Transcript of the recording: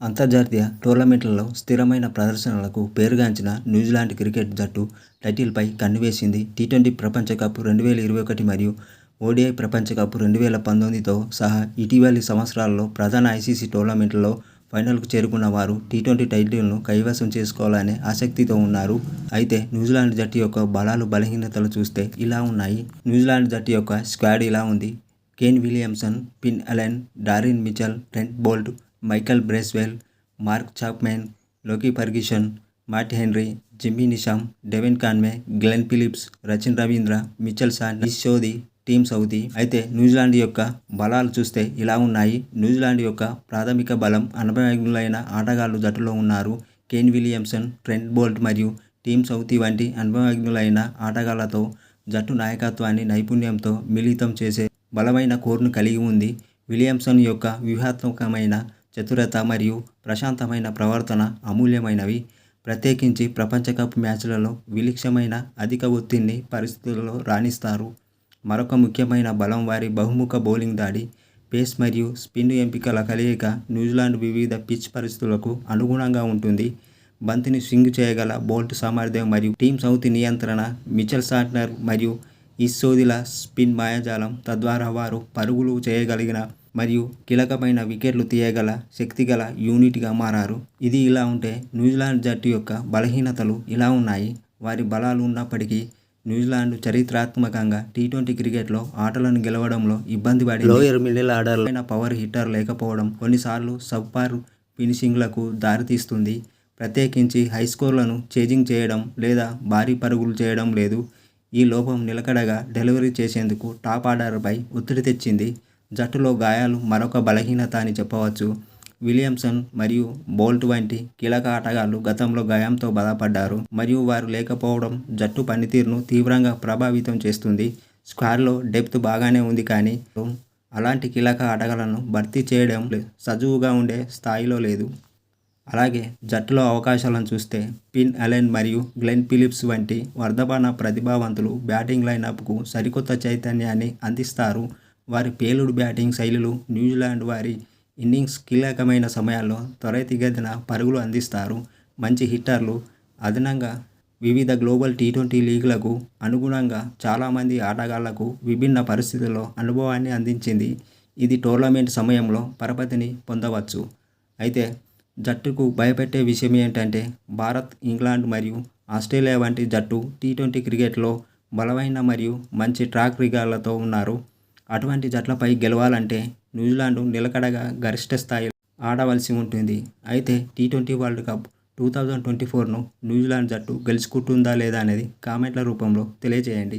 అంతర్జాతీయ టోర్నమెంట్లలో స్థిరమైన ప్రదర్శనలకు పేరుగాంచిన న్యూజిలాండ్ క్రికెట్ జట్టు టైటిల్పై కన్నువేసింది. టీ20 ప్రపంచ కప్ 2021 మరియు ఓడిఐ ప్రపంచ కప్ 2019తో సహా ఇటీవలి సంవత్సరాల్లో ప్రధాన ఐసీసీ టోర్నమెంట్లలో ఫైనల్కు చేరుకున్న వారు టీ20 టైటిల్ను కైవసం చేసుకోవాలనే ఆసక్తితో ఉన్నారు. అయితే న్యూజిలాండ్ జట్టు యొక్క బలాలు బలహీనతలు చూస్తే ఇలా ఉన్నాయి. న్యూజిలాండ్ జట్టు యొక్క స్క్వాడ్ ఇలా ఉంది. Kane Williamson, Finn Allen, Daryl Mitchell, Trent Boult, Michael Bracewell, Mark Chapman, Lockie Ferguson, Matt Henry, Jimmy Neesham, Devon Conway, Glenn Phillips, Rachin Ravindra, Mitchell Santner, Ish Sodhi, Tim Southee. అయితే న్యూజిలాండ్ యొక్క బలాలు చూస్తే ఇలా ఉన్నాయి. న్యూజిలాండ్ యొక్క ప్రాథమిక బలం అనుభవజ్ఞులైన ఆటగాళ్లు జట్టులో ఉన్నారు. కేన్ విలియమ్సన్, ట్రెంట్ బోల్ట్ మరియు టీమ్ సౌదీ వంటి అనుభవజ్ఞులైన ఆటగాళ్లతో జట్టు నాయకత్వాన్ని నైపుణ్యంతో మిళితం చేసే బలమైన కోర్ను కలిగి ఉంది. విలియమ్సన్ యొక్క వ్యూహాత్మకమైన చతురత మరియు ప్రశాంతమైన ప్రవర్తన అమూల్యమైనవి. ప్రత్యేకించి ప్రపంచ కప్ మ్యాచ్లలో విలక్షణమైన అధిక ఒత్తిడి పరిస్థితులలో రాణిస్తారు. మరొక ముఖ్యమైన బలం వారి బహుముఖ బౌలింగ్ దాడి. పేస్ మరియు స్పిన్ ఎంపికల కలయిక న్యూజిలాండ్ వివిధ పిచ్ పరిస్థితులకు అనుగుణంగా ఉంటుంది. బంతిని స్వింగ్ చేయగల బోల్ట్ సామర్థ్యం మరియు టీమ్ సౌదీ నియంత్రణ, మిచెల్ సాంట్నర్ మరియు నీష్ చౌధరీల స్పిన్ మాయాజాలం తద్వారా వారు పరుగులు చేయగలిగిన మరియు కీలకమైన వికెట్లు తీయగల శక్తిగల యూనిట్గా మారారు. ఇది ఇలా ఉంటే న్యూజిలాండ్ జట్టు యొక్క బలహీనతలు ఇలా ఉన్నాయి. వారి బలాలు ఉన్నప్పటికీ న్యూజిలాండ్ చరిత్రాత్మకంగా టీ20 క్రికెట్లో ఆటలను గెలవడంలో ఇబ్బంది పడింది. Lower middle order power hitter లేకపోవడం కొన్నిసార్లు సబ్పార్ ఫినిషింగ్లకు దారితీస్తుంది. ప్రత్యేకించి హై స్కోర్లను చేజింగ్ చేయడం లేదా భారీ పరుగులు చేయడం లేదు. ఈ లోపం నిలకడగా డెలివరీ చేసేందుకు టాప్ ఆర్డర్పై ఒత్తిడి తెచ్చింది. జట్టులో గాయాలు మరొక బలహీనత అని చెప్పవచ్చు. విలియమ్సన్ మరియు బోల్ట్ వంటి కీలక ఆటగాళ్లు గతంలో గాయంతో బాధపడ్డారు మరియు వారు లేకపోవడం జట్టు పనితీరును తీవ్రంగా ప్రభావితం చేస్తుంది. స్క్వాడ్లో డెప్త్ బాగానే ఉంది కానీ అలాంటి కీలక ఆటగాళ్లను భర్తీ చేయడం సజావుగా ఉండే స్థాయిలో లేదు. అలాగే జట్టులో అవకాశాలను చూస్తే ఫిన్ అలెన్ మరియు గ్లెన్ ఫిలిప్స్ వంటి వర్ధమాన ప్రతిభావంతులు బ్యాటింగ్ లైనప్కు సరికొత్త చైతన్యాన్ని అందిస్తారు. వారి పేలుడు బ్యాటింగ్ శైలులు న్యూజిలాండ్ వారి ఇన్నింగ్స్ కీలకమైన సమయాల్లో త్వరితగతిన పరుగులు అందిస్తారు. మంచి హిట్టర్లు. అదనంగా వివిధ గ్లోబల్ టీ20 లీగ్లకు అనుగుణంగా చాలామంది ఆటగాళ్లకు విభిన్న పరిస్థితుల్లో అనుభవాన్ని అందించింది. ఇది టోర్నమెంట్ సమయంలో పరపతిని పొందవచ్చు. అయితే జట్టుకు భయపెట్టే విషయం ఏంటంటే భారత్, ఇంగ్లాండ్ మరియు ఆస్ట్రేలియా వంటి జట్టు టీ20 క్రికెట్లో బలమైన మరియు మంచి ట్రాక్ రికార్డులతో ఉన్నారు. అటువంటి జట్లపై గెలవాలంటే న్యూజిలాండ్ నిలకడగా గరిష్ట స్థాయిలో ఆడవలసి ఉంటుంది. అయితే టీ20 వరల్డ్ కప్ 2024ను న్యూజిలాండ్ జట్టు గెలుచుకుంటుందా లేదా అనేది కామెంట్ల రూపంలో తెలియజేయండి.